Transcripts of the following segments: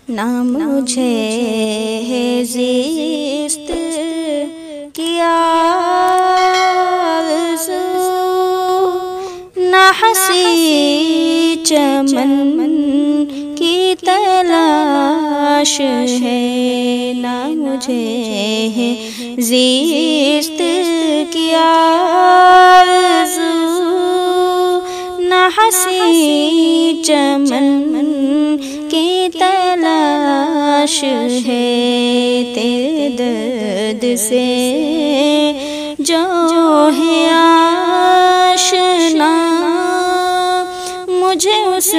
ना मुझे है ज़िस्त की आरज़ू, ना हंसी चमन की तलाश है। ना मुझे है ज़िस्त की आरज़ू, ना हंसी चमन की तलाश है। तेरे दर्द से जो है आशना, मुझे उस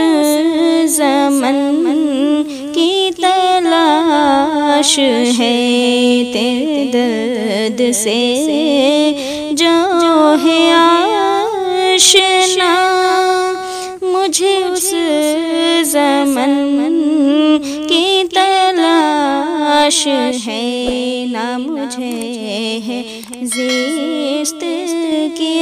ज़मन की तलाश है। तेरे दर्द से जो है आशना, मुझे उस ज़मन की तलाश है। ना मुझे है ज़िस्त की